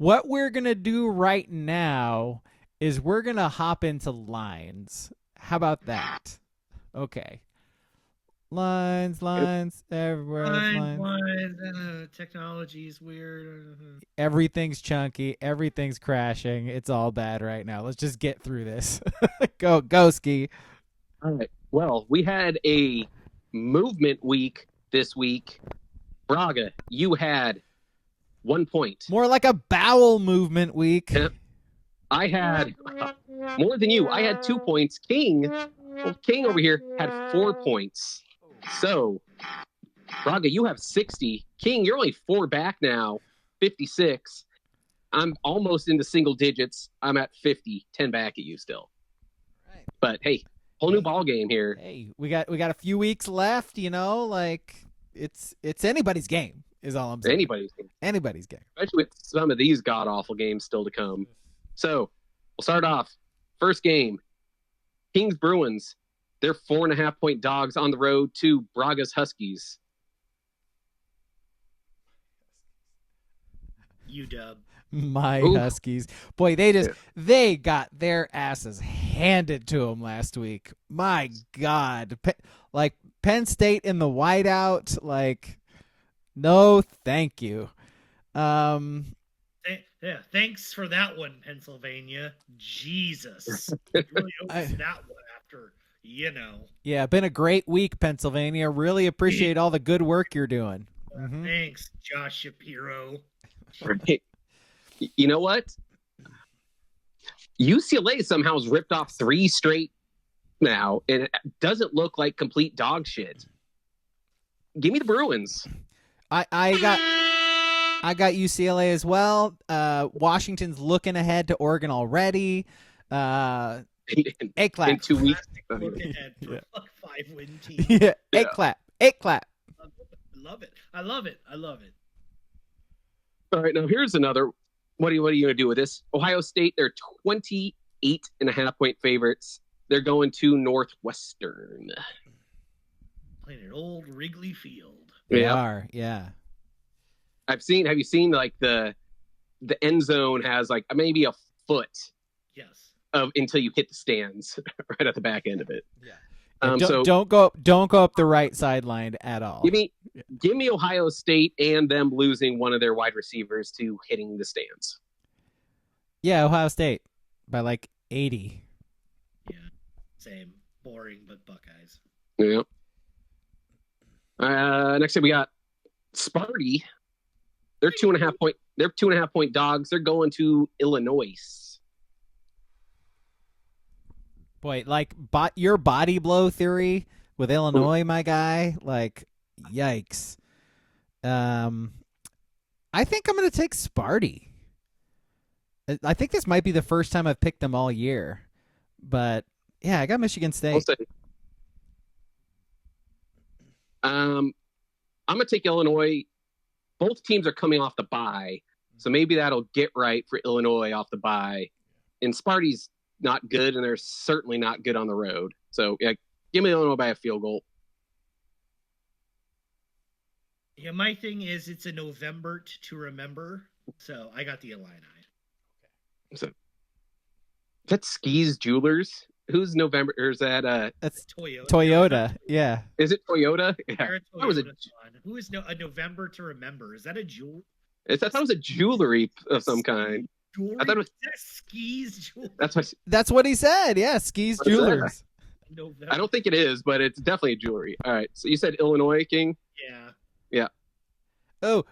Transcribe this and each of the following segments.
What we're going to do right now is we're going to hop into lines. How about that? Okay. Lines everywhere. Lines. Technology is weird. Everything's chunky. Everything's crashing. It's all bad right now. Let's just get through this. Go, Ski. All right. Well, we had a movement week this week. Braga, you had 1 point. More like a bowel movement week. I had more than you. I had 2 points. King over here had 4 points. So, Braga, you have 60. King, you're only 4 back now, 56. I'm almost into single digits. I'm at 50, 10 back at you still. Right. But hey, whole new ball game here. Hey, we got a few weeks left. Like it's anybody's game. Is all I'm saying. Anybody's game. Especially with some of these god awful games still to come. So we'll start off. First game, Kings Bruins. They're 4.5 point dogs on the road to Braga's Huskies. UW. My Huskies. Boy, they got their asses handed to them last week. My God. Penn State in the whiteout, no, thank you. Yeah, thanks for that one, Pennsylvania. Jesus. You really owes that one after, Yeah, been a great week, Pennsylvania. Really appreciate all the good work you're doing. Mm-hmm. Thanks, Josh Shapiro. Right. You know what? UCLA somehow has ripped off 3 straight now, and it doesn't look like complete dog shit. Give me the Bruins. I got UCLA as well. Washington's looking ahead to Oregon already. A clap. In 2 weeks. Look ahead for a 5-win team. Yeah. A clap. I love it. All right, now here's another. What are you going to do with this? Ohio State, they're 28.5 point favorites. They're going to Northwestern. Playing at old Wrigley Field. They are, yeah. Have you seen the end zone has maybe a foot? Yes. Until you hit the stands right at the back end of it. Yeah. Don't go up the right sideline at all. Give me Ohio State and them losing one of their wide receivers to hitting the stands. Yeah, Ohio State by 80. Yeah, same. Boring, but Buckeyes. Yeah. Next up we got Sparty. They're 2.5 point. They're 2.5 point dogs. They're going to Illinois. Boy, your body blow theory with Illinois, my guy, yikes. I think I'm going to take Sparty. I think this might be the first time I've picked them all year. But, yeah, I got Michigan State. I'm going to take Illinois. Both teams are coming off the bye, so maybe that'll get right for Illinois off the bye. And Sparty's not good, and they're certainly not good on the road. So, yeah, give me Illinois by a field goal. Yeah, my thing is it's a November to remember, so I got the Illini. Okay. So, that's Skis Jewelers. Who's November? Or is that that's Toyota? Toyota, yeah. Is it Toyota? Yeah. That was Who is a November to remember? Is that a jewel? I thought that was a jewelry of some kind. Jewelry? I thought it was Skis Jewelry. That's what he said. Yeah, Skis Jewelers. I don't think it is, but it's definitely a jewelry. All right. So you said Illinois, King? Yeah. Yeah. Oh.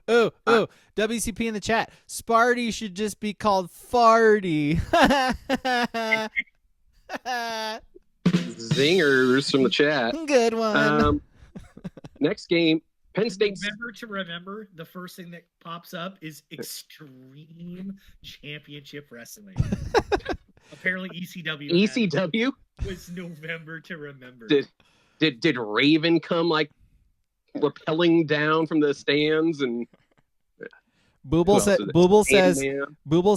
WCP in the chat. Sparty should just be called Farty. Zingers from the chat. Good one. Next game, Penn State. Remember to remember, the first thing that pops up is Extreme Championship Wrestling. Apparently ECW was November to remember. Did Raven come rappelling down from the stands and Booble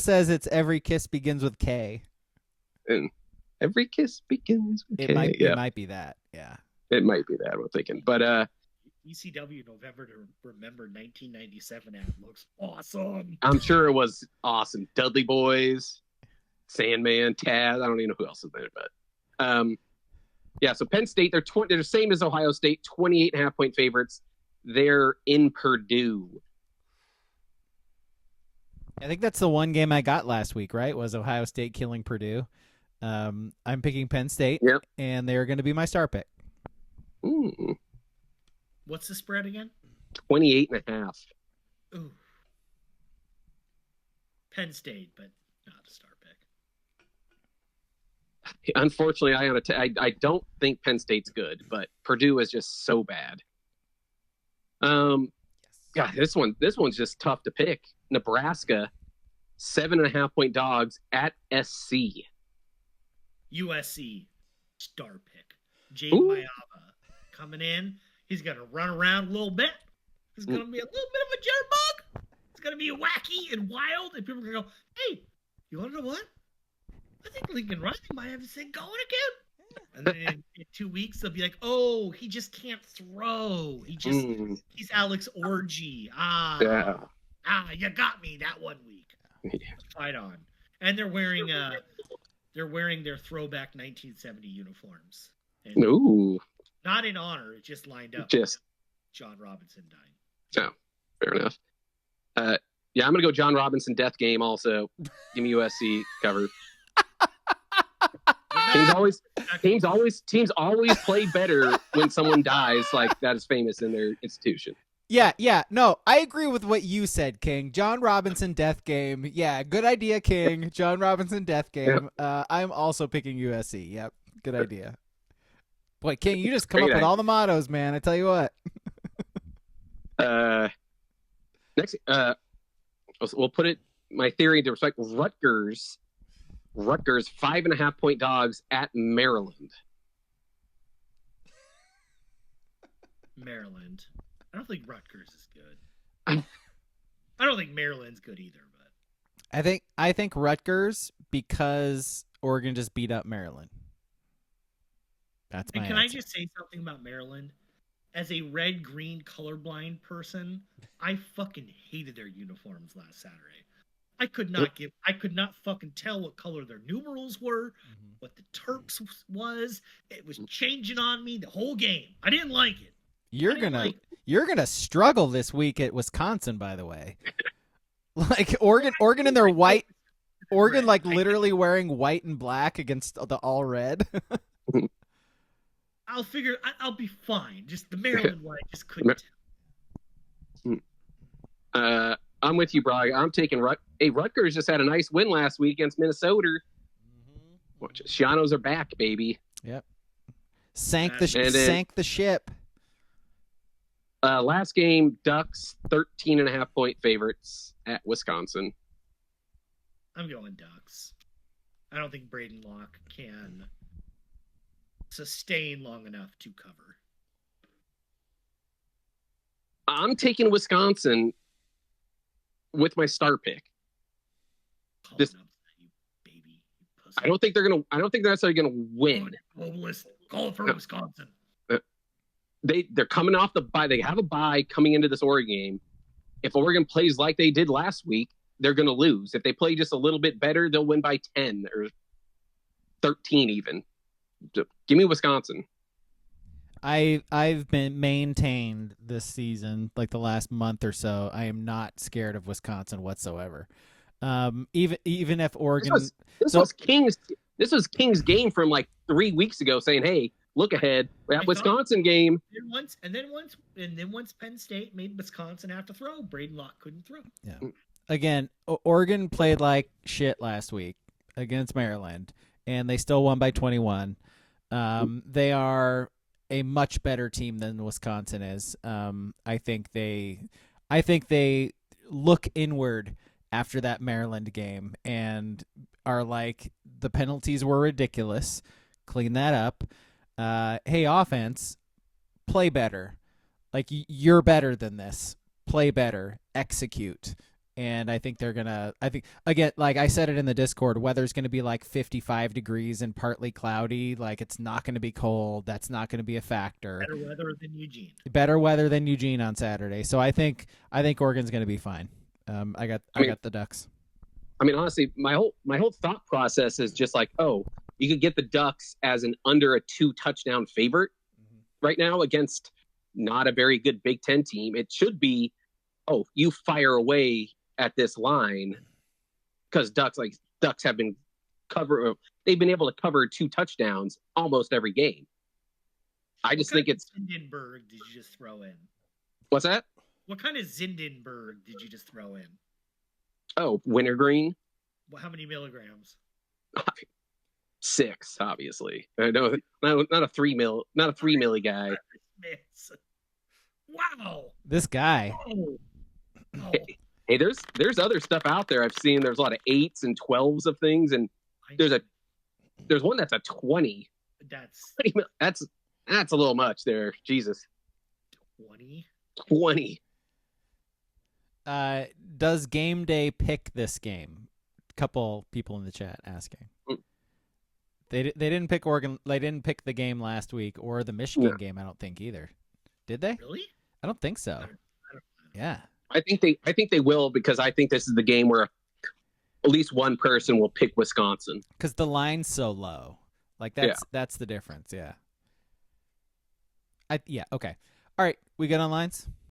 says it's every kiss begins with K. And every kiss begins with K. It might be that. Yeah. It might be that, I'm thinking. But ECW November to Remember 1997 ad looks awesome. I'm sure it was awesome. Dudley Boys, Sandman, Taz. I don't even know who else is there, but yeah. So Penn State, they're the same as Ohio State, 28.5-point favorites. They're in Purdue. I think that's the one game I got last week, right? Was Ohio State killing Purdue. I'm picking Penn State, Yep. And they're going to be my star pick. Ooh. What's the spread again? 28.5. Ooh. Penn State, but not a star pick. Unfortunately, I don't think Penn State's good, but Purdue is just so bad. Yeah, this one's just tough to pick. Nebraska, 7.5-point dogs at SC. USC, star pick. Jade Ooh. Mayava coming in. He's going to run around a little bit. He's going to be a little bit of a jitterbug. It's going to be wacky and wild. And people are going to go, hey, you want to know what? I think Lincoln Riley might have this thing going again. And then in 2 weeks, they'll be like, oh, he just can't throw. He's Alex Orgy. Yeah. You got me that 1 week. Yeah. Fight on. And they're wearing their throwback 1970 uniforms. And Ooh. not in honor, it just lined up. Just. John Robinson dying. Oh, fair enough. Yeah, I'm gonna go John Robinson death game also. Give me USC cover. Teams always play better when someone dies like that is famous in their institution. Yeah. No, I agree with what you said, King. John Robinson death game. Yeah, good idea, King. John Robinson death game. Yep. I'm also picking USC. Yep, good idea. Boy, King, you just come up with all the mottos, man. I tell you what. Next, we'll put it my theory into respect. Rutgers 5.5-point dogs at Maryland. Maryland. I don't think Rutgers is good. I don't think Maryland's good either, but I think Rutgers because Oregon just beat up Maryland. That's my answer. I just say something about Maryland? As a red-green colorblind person, I fucking hated their uniforms last Saturday. I could not fucking tell what color their numerals were, what the Terps was. It was changing on me the whole game. I didn't like it. You're gonna struggle this week at Wisconsin, by the way. Like Oregon in their white, Oregon like literally wearing white and black against the all red. I'll be fine. Just the Maryland one, I just couldn't tell. I'm with you, Braga. I'm taking Rutgers just had a nice win last week against Minnesota. Shianos are back, baby. Yep. Sank the ship. Last game, Ducks 13.5-point favorites at Wisconsin. I'm going Ducks. I don't think Braden Locke can sustain long enough to cover. I'm taking Wisconsin with my star pick. I don't think they're necessarily gonna win. Call for Wisconsin. They're coming off the bye. They have a bye coming into this Oregon game. If Oregon plays like they did last week, they're going to lose. If they play just a little bit better, they'll win by 10 or 13 even. Give me Wisconsin. I've been maintained this season, like the last month or so. I am not scared of Wisconsin whatsoever. Even if Oregon, this was King's game from like 3 weeks ago, saying, "Hey, look ahead. That Wisconsin game." And then once Penn State made Wisconsin have to throw, Braden Locke couldn't throw. Yeah. Again, Oregon played like shit last week against Maryland, and they still won by 21. They are a much better team than Wisconsin is. I think they look inward after that Maryland game and are like, the penalties were ridiculous. Clean that up. Hey, offense, play better. Like, you're better than this. Play better. Execute. And I think they're gonna. I think again, like I said it in the Discord, weather's gonna be like 55 degrees and partly cloudy. Like it's not gonna be cold. That's not gonna be a factor. Better weather than Eugene. Better weather than Eugene on Saturday. So I think Oregon's gonna be fine. I got the Ducks. I mean, honestly, my whole thought process is just like, oh, you could get the Ducks as an under a 2 touchdown favorite right now against not a very good Big Ten team. It should be, oh, you fire away at this line because Ducks have been they've been able to cover 2 touchdowns almost every game. I just think it's Zindenberg. Did you just throw in? What's that? What kind of Zindenberg did you just throw in? Oh, wintergreen. Well, how many milligrams? 6, obviously. No, not a 3 milli guy. Wow. This guy. Oh. Hey, there's other stuff out there. I've seen there's a lot of 8s and 12s of things, and there's one that's a 20. That's a little much there. Jesus. 20. Does Game Day pick this game? A couple people in the chat asking. They didn't pick Oregon. They didn't pick the game last week or the Michigan game. I don't think either. Did they? Really? I don't think so. I don't Yeah. I think they will, because I think this is the game where at least one person will pick Wisconsin. Because the line's so low. Like that's the difference. Yeah. Yeah. Okay. All right. We good on lines?